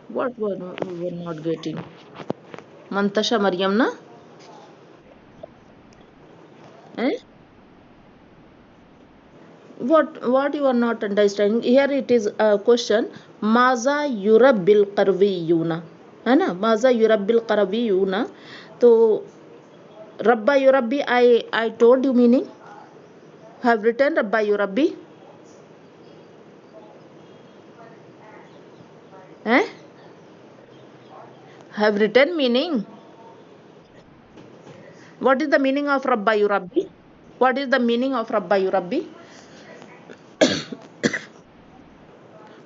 What were not getting? Mantasha Mariam na? Eh? What you are not understanding? Here it is a question. Maza yurabbil qarwiyuna. है ना? Maza yurabbil qarwiyuna. तो Rabba yurabbi I told you meaning. Have written Rabba yurabbi. Eh? Have written meaning. What is the meaning of Rabba yurabbi? What is the meaning of Rabba yurabbi?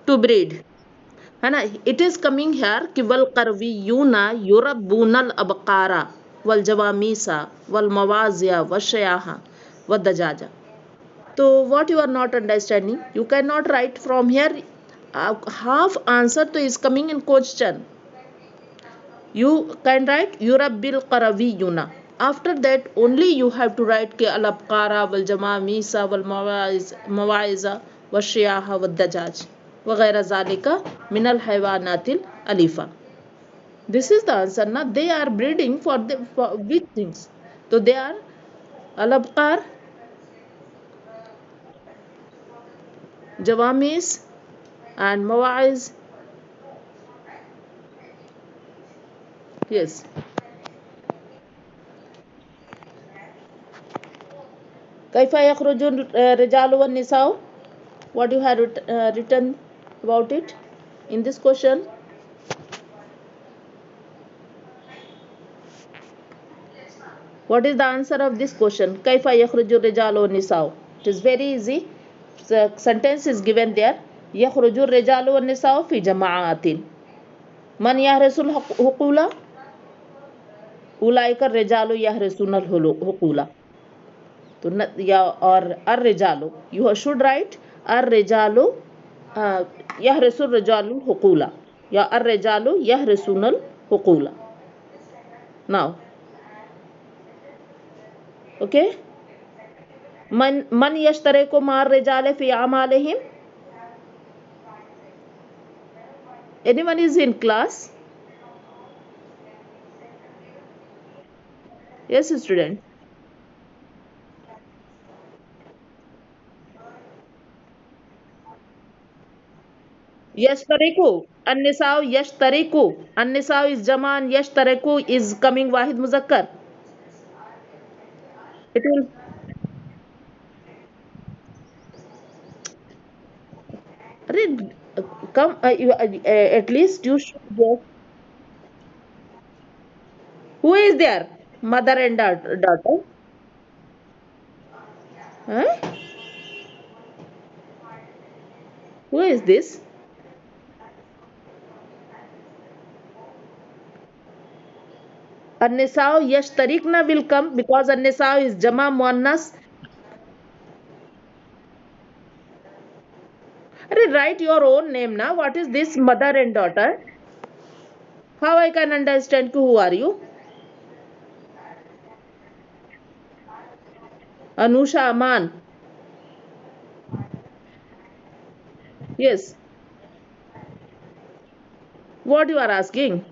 To breed. है ना? It is coming here कि वल करवीयूना युरब्बूनल अबकारा वल जवामीसा वल मवाजिया वशयाहा वदजाजा. So what you are not understanding, you cannot write from here. Half answer to is coming in question. You can write yurabbil qarawiyuna. After that only you have to write ke al abqara wal jamamisa wal mawaiza washiyaha wad dajaj वगैरह ज़ालिका मिनल हैवानातिल Alifa. This is the answer ना. They are breeding for which things? So they are al-abqar, jawamis and mawaiz. Yes. كيف يخرج الرجال والنساء? What you have written about it in this question? What is the answer of this question? كيف يخرج الرجال والنساء? It is very easy. The sentence is given there. يخرج الرجال والنساء في جماعات. من يحرس الحقول؟ أولئك الرجال يحرسون الحقول. तो या और الرجال, you should write الرجال يحرس الرجال الحقول या الرجال يحرسون الحقول. Now, okay. من يشترك مع الرجال في أعمالهم? Anyone is in class? Yes, student. यश्तरिकु अन्निसाउ यश्तरिकु. अन्निसाउ is Zaman, यश्तरिकु is coming वाहिद मुजक्कर. It will read. Come at least you should get. Who is there? Mother and daughter. Huh? Who is this? An-Nisa'u yashtarikna will come because An-Nisa'u is Jama Muannas. Write your own name now. What is this mother and daughter? How I can understand who are you? Anusha Aman. Yes. What you are asking?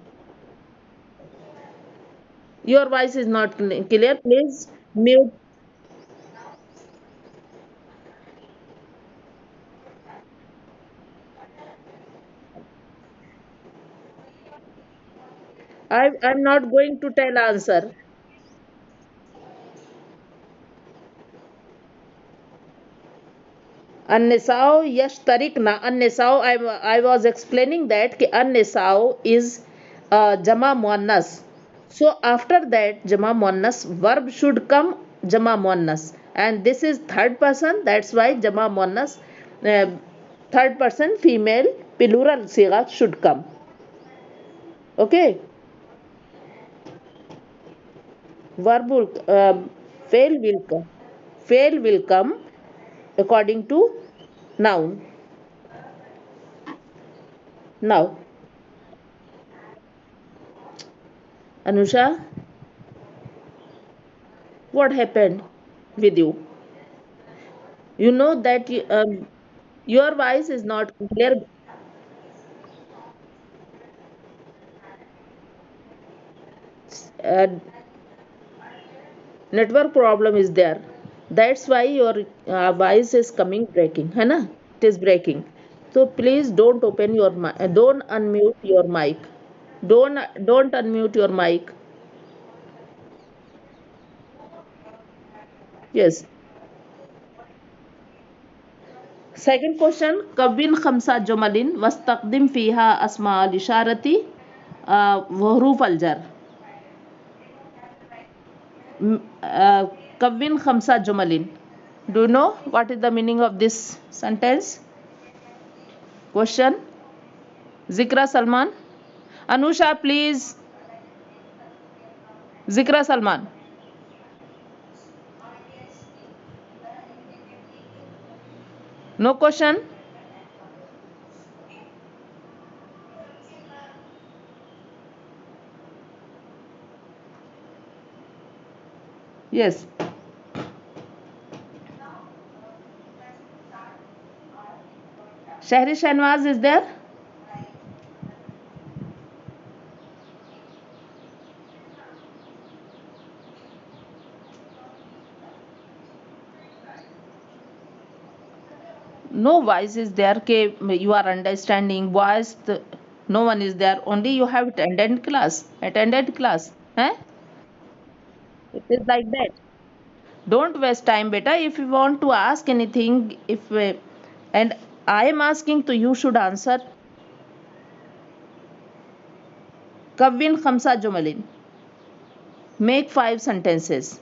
Your voice is not clear. Please mute. I'm not going to tell answer. An-Nisa'u yashtarikna. An-Nisa'u, I was explaining that ki An-Nisa'u is Jama Muannas. So after that Jama Muannas verb should come Jama Muannas. And this is third person. That's why Jama Muannas third person female plural sigha should come. Okay. Verb will fail will come. Fail will come according to noun. Now, Anusha, what happened with you? You know that your voice is not clear. network problem is there. That's why your voice is coming breaking, है ना? It is breaking. So please don't open your mic. Don't unmute your mic. Don't unmute your mic. Yes. Second question. Kavin खमसा जुमलिन वस्तकदिम फीहा Asma Al इशारती वहरूफ अलजर. Kavin खमसा जुमलिन. Do you know what is the meaning of this sentence? Question. Zikra Salman. Anusha, please. Zikra Salman. No question? Yes. Shahri Shanwaz is there? No voice is there. You are understanding voice. No one is there. Only you have attended class. Attended class. Eh? It is like that. Don't waste time, beta. If you want to ask anything, and I am asking to you should answer. Kavin khamsa jumalin. Make 5 sentences.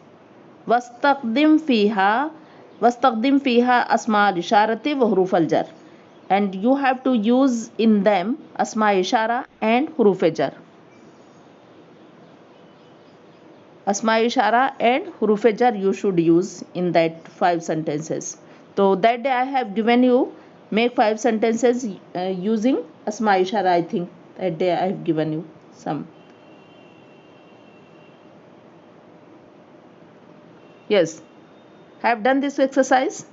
Wastaqdim fiha asma al-isharati wa huruf al-jar. And you have to use in them asma ishara and huruf jar. Asma ishara and huruf jar you should use in that 5 sentences. So that day I have given you make 5 sentences using asma ishara. I think that day I have given you some. Yes, have done this exercise.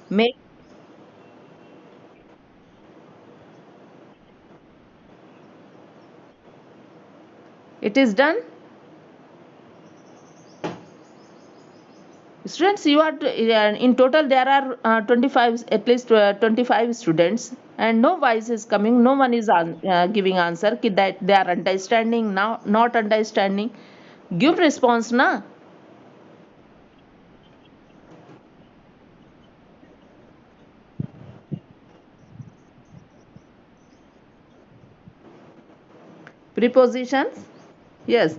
Make it is done. Students, you are in total there are 25, at least 25 students, and no voice is coming. No one is giving answer that they are understanding now, not understanding. Give response na. Prepositions. Yes.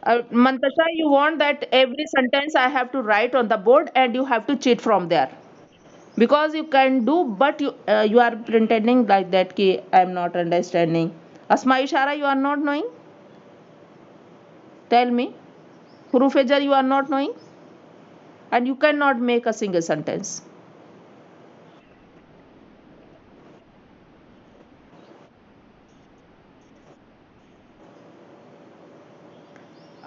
Mantasha, you want that every sentence I have to write on the board and you have to cheat from there. Because you can do, but you are pretending like that ki I am not understanding. Asma ishara you are not knowing. Tell me. Huruf jar you are not knowing, and you cannot make a single sentence.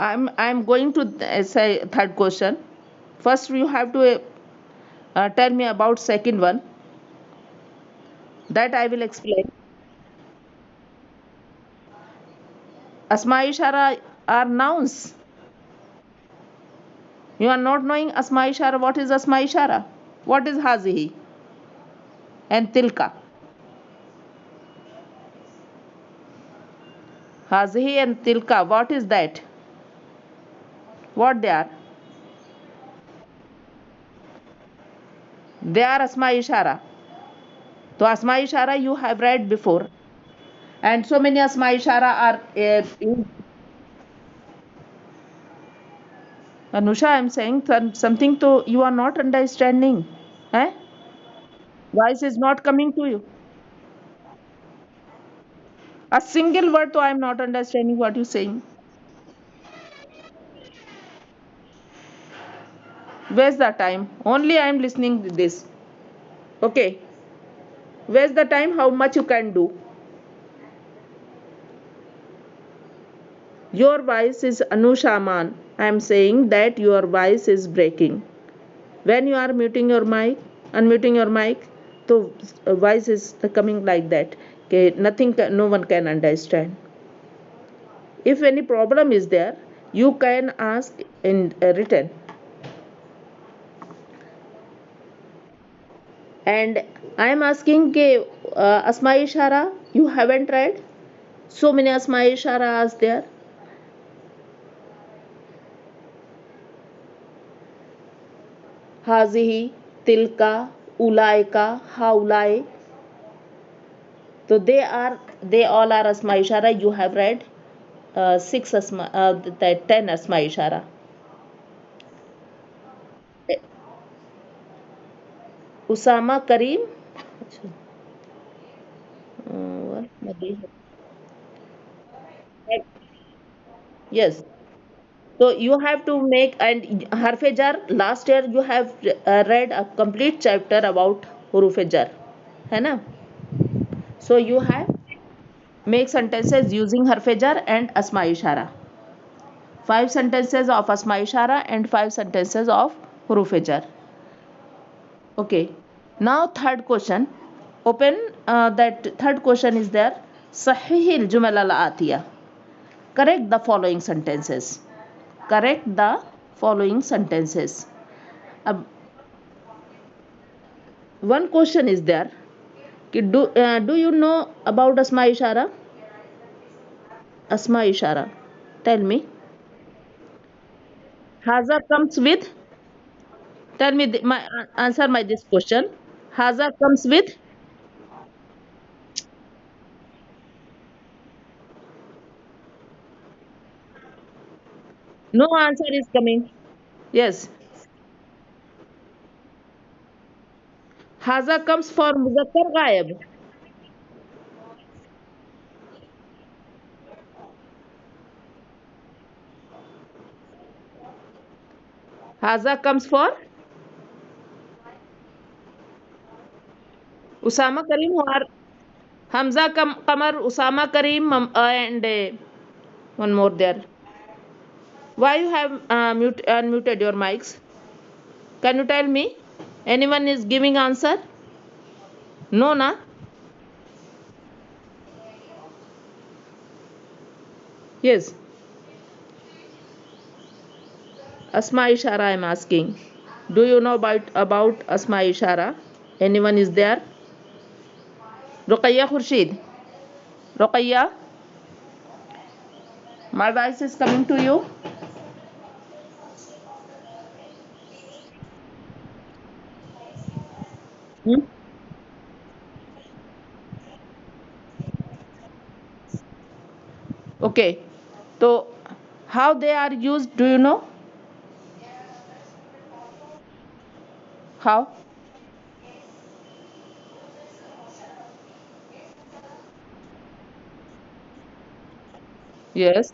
I'm going to say third question. First you have to tell me about second one. That I will explain. Asma ishara are nouns. You are not knowing asma ishara. What is asma ishara? What is hazihi and tilka? Hazihi and tilka. What is that? What they are? They are asma ishara. So asma ishara you have read before, and so many asma ishara are Anusha, I'm saying something to you are not understanding. Eh? Voice is not coming to you. A single word, so I'm not understanding what you're saying. Where's the time? Only I'm listening to this. Okay. Where's the time? How much you can do? Your voice is Anusha I'm saying that your voice is breaking. When you are muting your mic, Unmuting your mic. So voice is coming like that. Okay, nothing, no one can understand. If any problem is there, you can ask in written. And I am asking ke asma ishara you haven't read. So many asma ishara are there. Hazihi, tilka, ulaika, haulai. So they all are asma ishara. You have read six asma, 10 asma ishara. Usama Kareem. Yes. So you have to make and harfe jar. Last year you have read a complete chapter about hurufe jar, है ना? So you have make sentences using harfe jar and asma ishara. 5 sentences of asma ishara and 5 sentences of hurufe jar. Okay. Now third question. Open that third question is there. Sahih al-jumal al-atiya. Correct the following sentences. Correct the following sentences. अब one question is there कि do you know about asma ishara? Asma ishara. Tell me. Haza comes with. Tell me my answer my this question. Haza comes with. No answer is coming. Yes. Haza comes for muzakkar gayab. Haza comes for Usama Karim or Hamza Kamar, Usama Karim, and one more there. Why you have unmuted your mics? Can you tell me? Anyone is giving answer? No, na? Yes. Asma Ishara I am asking. Do you know about Asma Ishara? Anyone is there? Ruqayya Khurshid. Ruqayya, my voice is coming to you. Hmm? Okay. So, how they are used, do you know? How? Yes.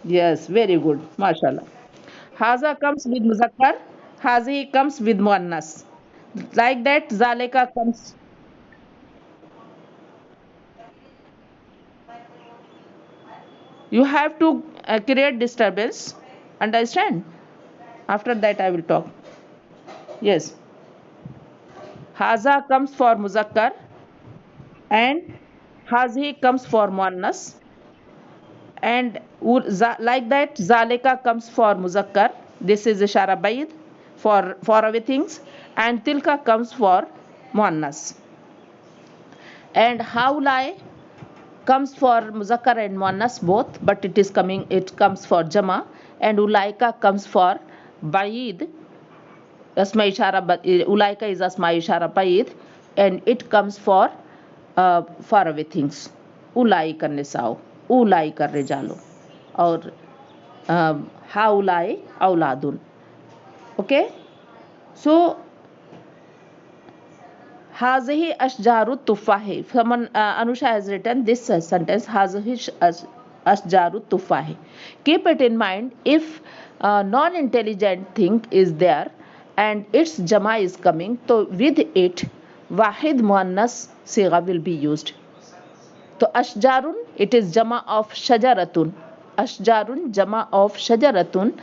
Yes, very good. MashaAllah. Haza comes with Muzakkar. Hazi comes with Muannas. Like that, Zaleka comes. You have to create disturbance. Understand? After that, I will talk. Yes. Haza comes for Muzakkar and Hazi comes for Muannas. And like that, Zaleka comes for Muzakkar. This is Ishara Baid for away things. And Tilka comes for Muannas. And Haulai comes for muzakkar and muannas both, but it comes for jama. And ulaika comes for baid. Asma ishara, ulaika is asma ishara baid, and it comes for far away things. Ulaika nisao, ulaika rijalo, or haulai auladun. Okay, so Hazihi ashjaru tufahi. Someone, Anusha has written this sentence. Hazihi ashjaru tufahi. Keep it in mind. If non-intelligent thing is there and its jama is coming, so with it, wahid muannas sigha will be used. So ashjarun, it is jama of shajaratun. Ashjarun, jama of shajaratun.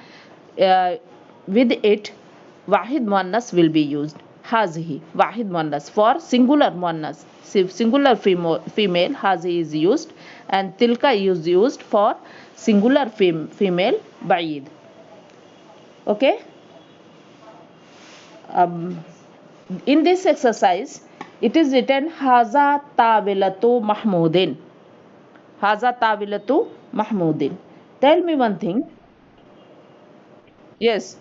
With it, wahid muannas will be used. hazihi, wahid muannas. For singular muannas, singular female, hazihi is used, and tilka is used for singular female, baid. Okay. um, in this exercise it is written haza tawilatu mahmudin. Haza tawilatu mahmudin. Tell me one thing. Yes,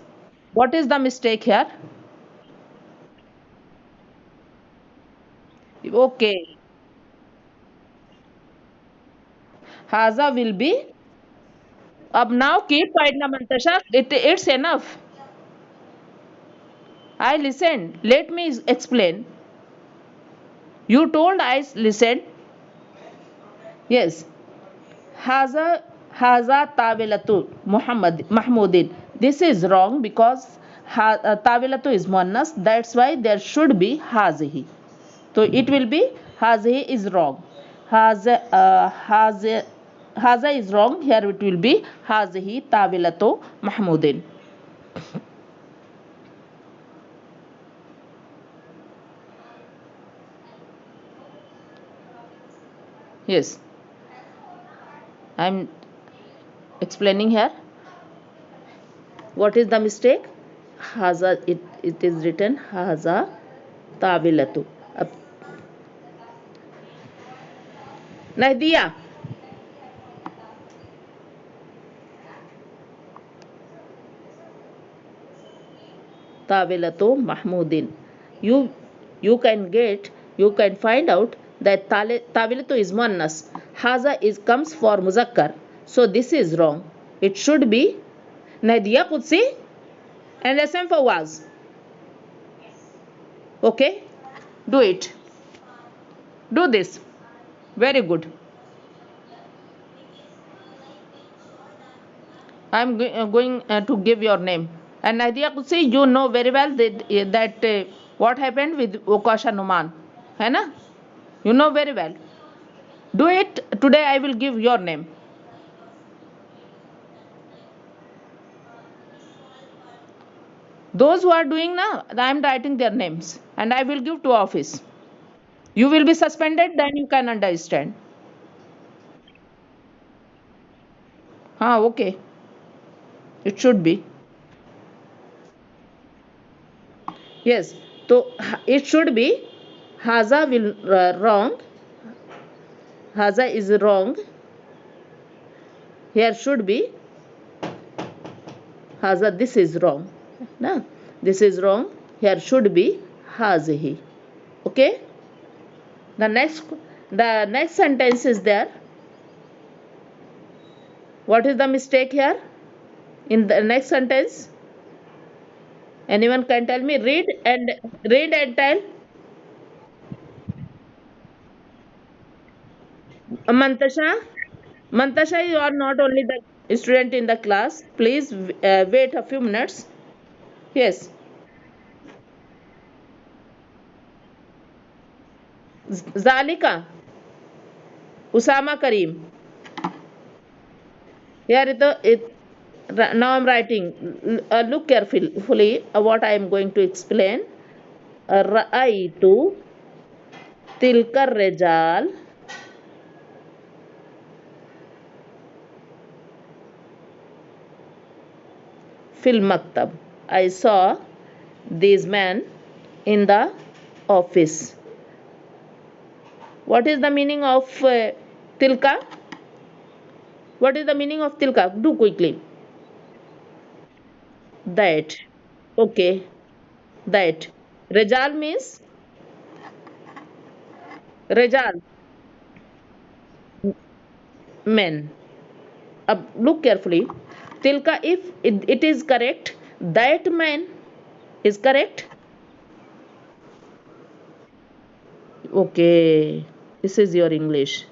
what is the mistake here? Okay, haza will be. Now keep quiet na Mantasha, it's enough. I listened, let me explain. You told I listened. Yes. Haza Haza Tawilatu Muhammad Mahmudin. This is wrong because Tawilatu is muannas. That's why there should be Hazihi. So it will be Hazihi is wrong. Haza is wrong. Here it will be Hazihi Tawilatu Mahmudin. Yes, I'm explaining here. What is the mistake? Haza, it is written Haza Tawilatu. Nahdiya. Tawilatu Mahmudin. You you can find out that Tawilatu is muannas. Haza is comes for muzakkar. So this is wrong. It should be Nahdiya Qudsi and SM Fawaz. Okay? Do it. Do this. Very good. I am going to give your name. And Nadia Qudsi, you know very well that what happened with Okasha Numan. है ना? You know very well. Do it. Today I will give your name. Those who are doing now, I am writing their names and I will give to office. You will be suspended, then you can understand. Okay. It should be. Yes. So it should be Haza will wrong. Haza is wrong. Here should be Haza. This is wrong. No, this is wrong. Here should be Hazihi. Okay. The next sentence is there. What is the mistake here? In the next sentence, anyone can tell me? Read and tell. Mantasha, you are not only the student in the class. Please wait a few minutes. Yes. Zalika. Usama Kareem. Here now I'm writing. Look carefully what I am going to explain. Ra'aitu tilka rijal fil maktab. I saw these men in the office. What is the meaning of tilka? What is the meaning of tilka? Do quickly. That. Okay. That. Rejal means Rejal. Men. Look carefully. Tilka, if it is correct, that man is correct. Okay. This is your English.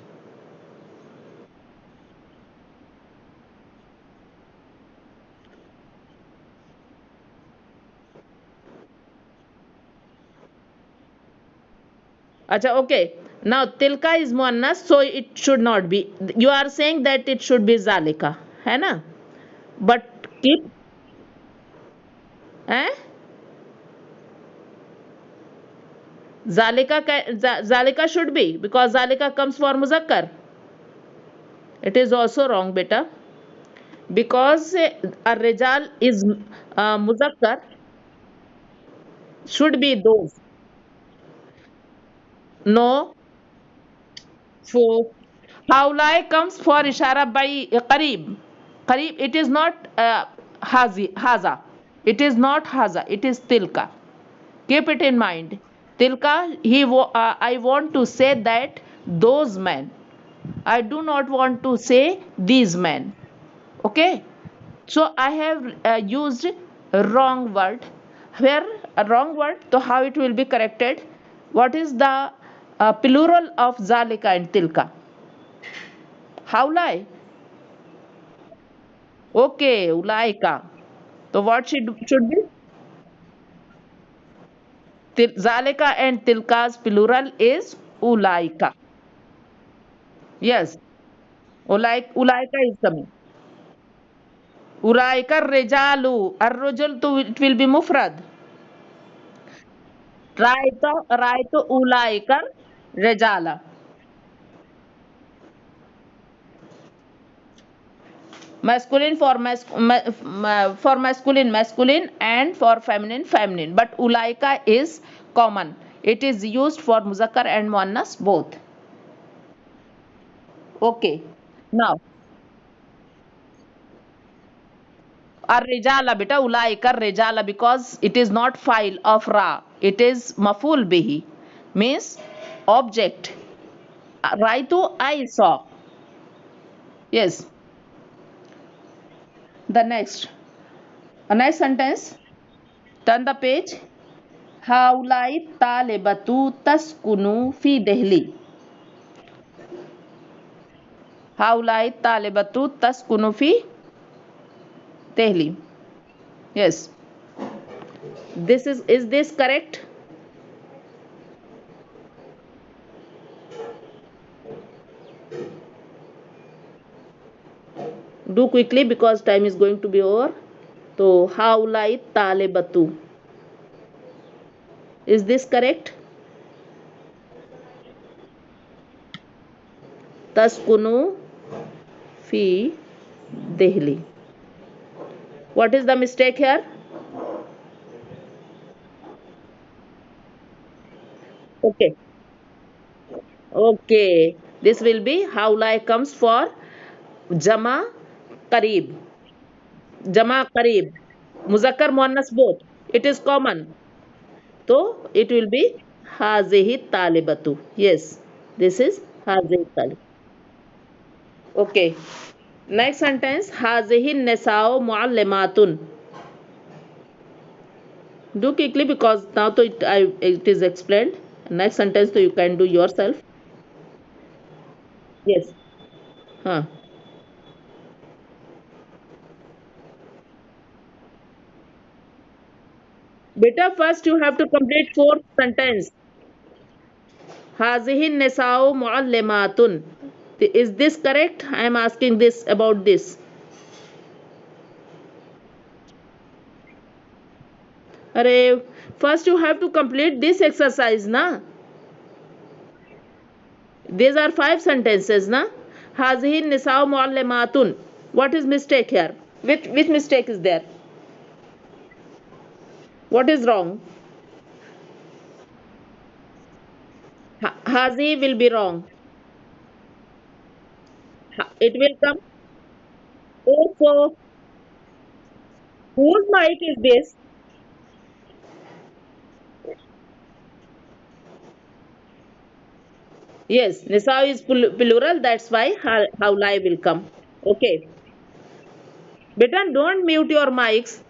Acha, okay. Now tilka is muannas, so it should not be. You are saying that it should be zalika, है ना? But keep, eh? Zalika should be, because zalika comes for muzakkar. It is also wrong, beta, because a rijal is muzakkar, should be those. No, so haulai comes for ishara by qareeb. Qareeb, it is not haza. It is not haza. It is tilka. Keep it in mind. Tilka, I want to say that those men. I do not want to say these men. Okay? So I have used a wrong word. Where a wrong word, so how it will be corrected? What is the plural of zalika and tilka? Haulai. Okay, ulaika. So what should be? Zalika and tilka's plural is ulaika. Yes, ulaika is coming. Ulaika rijalu. Ar-rujul to it will be mufrad. Raito ulaika rijala. Masculine for for masculine masculine and for feminine feminine. But ulaika is common. It is used for muzakkar and muannas both. Okay. Now, ar-rijala beta ulaika rijala, because it is not file of ra. It is maful bihi, means object. Raitu, I saw. Yes. The next. A next sentence. Turn the page. Haulai talibatu taskunu fi Delhi. Haulai talibatu taskunu fi Delhi. Yes. Is this correct? Do quickly because time is going to be over. So haulai talibatu. Is this correct? Taskunu fi Delhi. What is the mistake here? Okay. Okay. This will be haulai comes for Jama Kareeb. Jama Kareeb. Muzakkar Muannas both. It is common. So it will be Hazihi Talibatu. Yes. This is Hazihi Talib. Okay. Next sentence. Hazihi Nesao Muallimatun. Do quickly because now to it is explained. Next sentence so you can do yourself. Yes. Huh. Beta, first you have to complete fourth sentence. Hazihi Nesao Muallimatun. Is this correct? I am asking this about this. Array, first you have to complete this exercise, na? These are five sentences, na? Hazihi Nisao Muallimatun. What is mistake here? Which mistake is there? What is wrong? Hazi will be wrong. It will come. Oh, so whose mic is this? Yes, Nisa is plural. That's why how lie will come. Okay. Beta, don't mute your mics.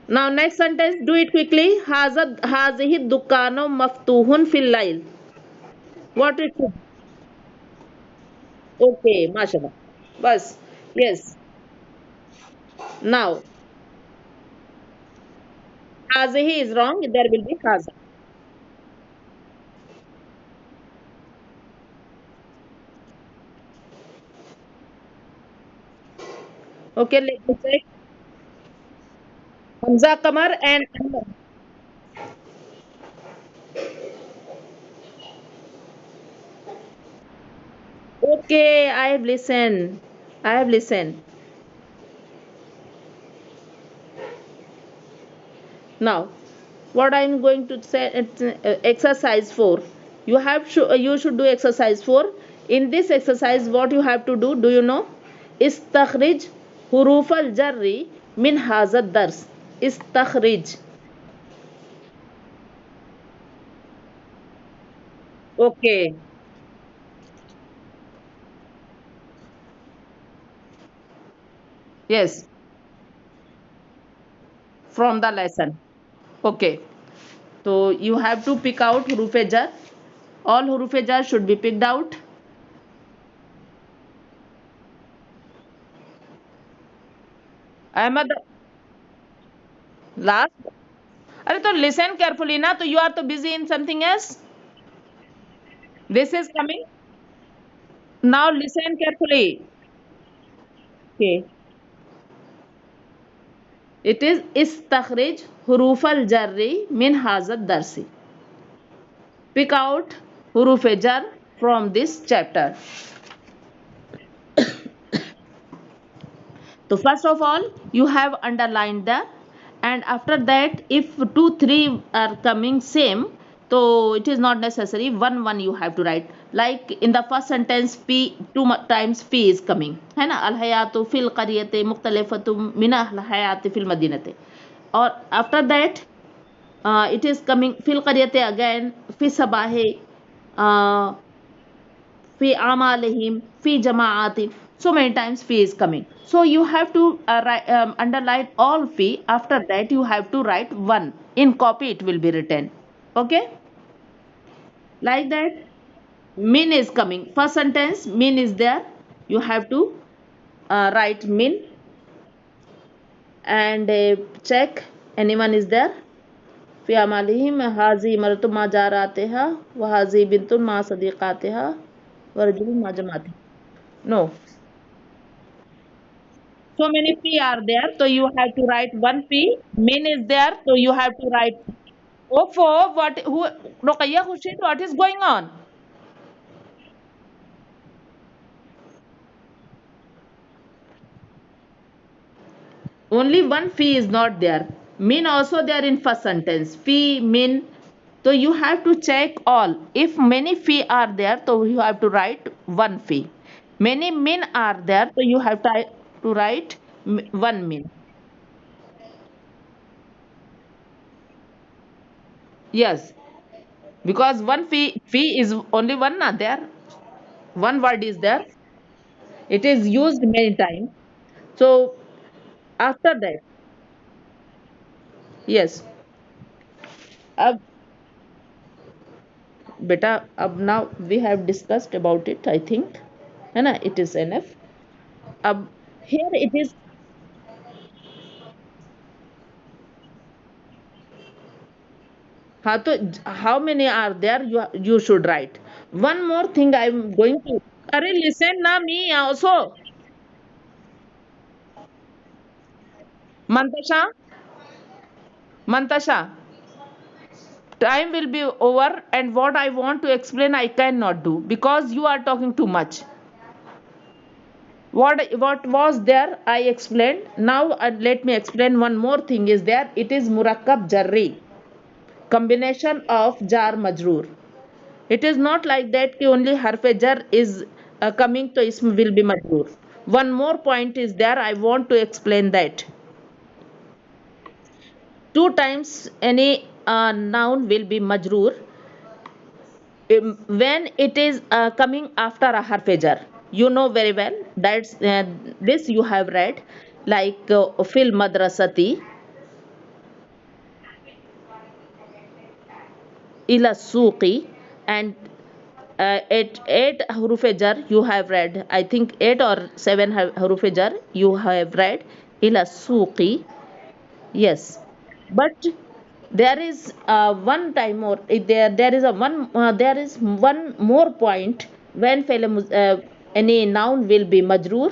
Now next sentence, do it quickly. Hazihi dukano maftuhun fil lail. What it should? Okay, mashallah. Bas. Yes. Now, hazihi is wrong. There will be haza. Okay, let me check. Hamza Kamar and Ahmed. Okay, I have listened. I have listened. Now, what I am going to say, exercise 4. You should do exercise 4. In this exercise, what you have to do, you know? Istakhrij huruf al jarri min hazad dars. Istakhrij. Okay. Yes, from the lesson. Okay. So you have to pick out huruf jar. All huruf jar should be picked out. Ahmad, last. अरे तो listen carefully ना, तो you are तो busy in something else. This is coming. Now listen carefully. Okay. It is istakhrij huruf al jarri min hazat darsi. Pick out huruf jar from this chapter. So first of all, you have underlined the, and after that, if two, three are coming same, so it is not necessary. One you have to write. Like in the first sentence, P times P is coming. है ना? Al hayatu fil qaryati mukhtalifatu min al hayati fil madinati. Or after that, it is coming fil qaryati again. Fi sabahi. Uh, fi amalihim, fi jama'atin. So many times fi is coming. So you have to underline all fi. After that, you have to write one. In copy, it will be written. Okay? Like that. Min is coming. First sentence, min is there. You have to write min and check anyone is there. في أعمالهم هذه مرة ما جاراتها وهذه بنت ما صديقاتها ورجل ما جماعتها. No, so many P are there, so you have to write one P. Min is there, so you have to write. Oh, for what? Who? Rokaya Hussein, what is going on? Only one fee is not there. Min also there in first sentence. Fee, min. So you have to check all. If many fee are there, so you have to write one fee. Many min are there, so you have to write one min. Yes, because one fee is only one not there. One word is there. It is used many times. So after that, yes. अब बेटा अब now we have discussed about it, I think, है ना? It is enough. अब here it is. हाँ तो how many are there? You should write. One more thing I'm going to. अरे listen ना me also. Mantasha, Mantasha. Time will be over, and what I want to explain I cannot do because you are talking too much. What was there I explained. Now let me explain one more thing is there. It is murakkab jarri, combination of jar majroor. It is not like that कि only harf jar is coming to ism will be majroor. One more point is there, I want to explain that. Two times any noun will be majroor when it is coming after a harf jar. You know very well that's this you have read, like fil madrasati, ila suqi, and eight huruf jar you have read. I think eight or seven huruf jar you have read. Ila suqi. Yes, but there is one time more. There is a one. There is one more point when any noun will be majroor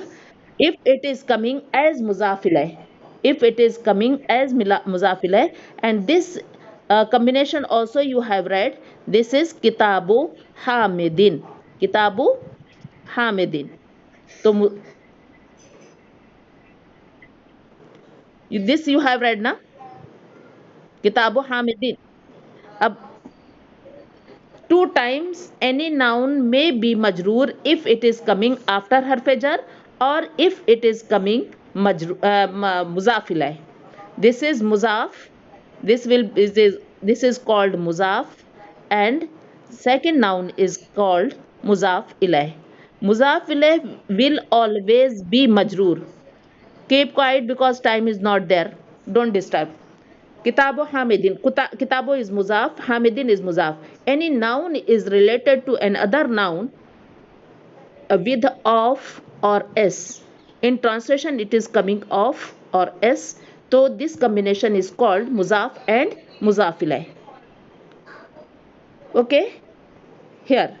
if it is coming as muzafileh. If it is coming as muzafileh, and this combination also you have read. This is kitabu hamidin. Kitabu Hamidin. तो this you have read ना, किताबो हामिदिन। अब two times any noun may be majroor if it is coming after harf jar or if it is coming muzaf ilay. This is muzaf. This is called muzaf, and second noun is called muzaf ilay. Muzaf ilay will always be majroor. Keep quiet because time is not there. Don't disturb. Kitabo Hamidin. Kitabo is muzaf, Hamidin is muzaf. Any noun is related to another noun with of or s. In translation, it is coming of or s. So this combination is called muzaf and muzafilai. Okay? Here.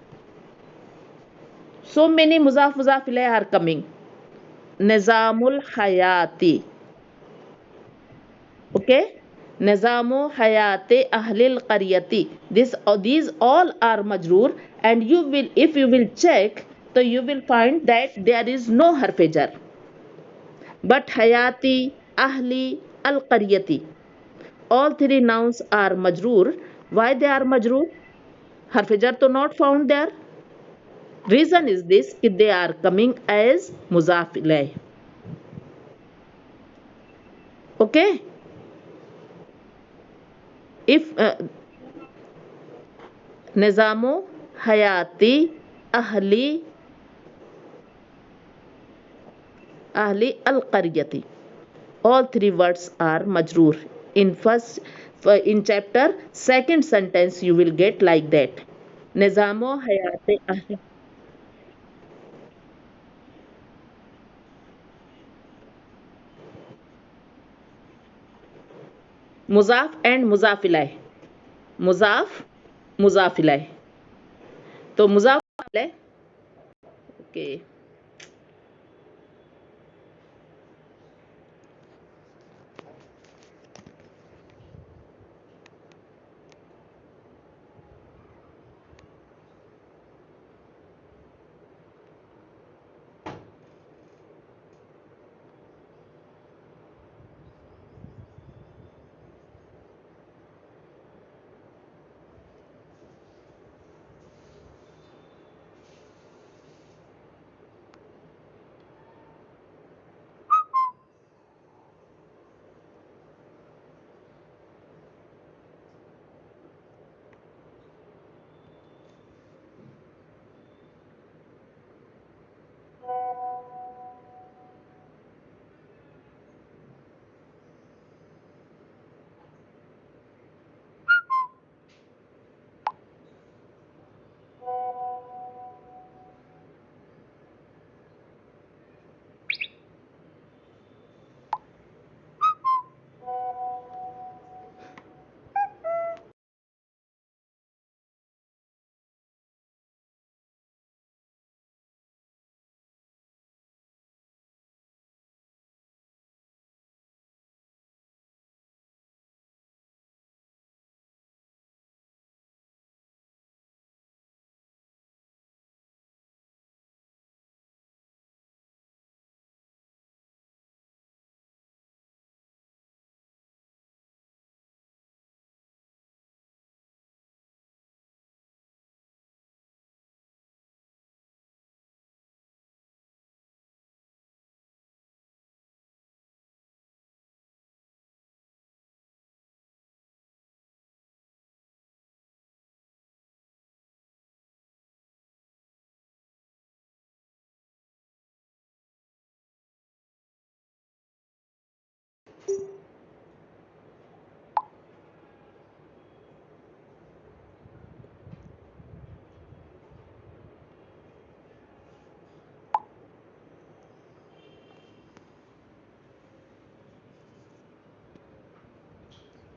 So many muzafilai are coming. Nizamul Hayati. Okay, nizamu hayate ahlil qaryati. These all are majroor, and you will, if you will check, so you will find that there is no harfejar, but hayati, ahli, al qaryati, all three nouns are majroor. Why they are majroor? Harfejar to not found there. Reason is this, that they are coming as muzaf ilayh. Okay, if nizamu hayati ahli ahli al-qaryati. All three words are majroor. In chapter second sentence you will get like that. Nizamo hayate ahli. Muzaf and muzafilai. Muzaf, muzafilai. तो मुजाफ है. Okay.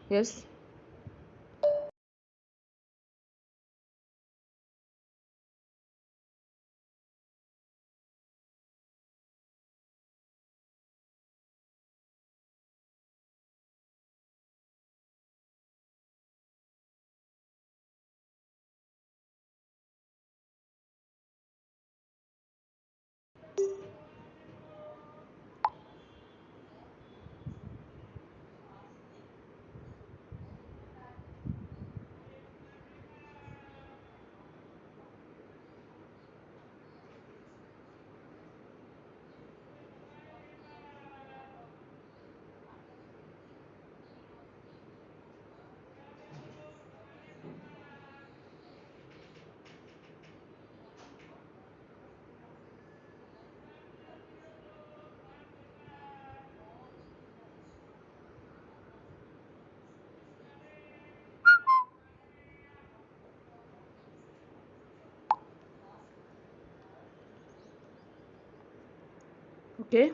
Yes. Okay.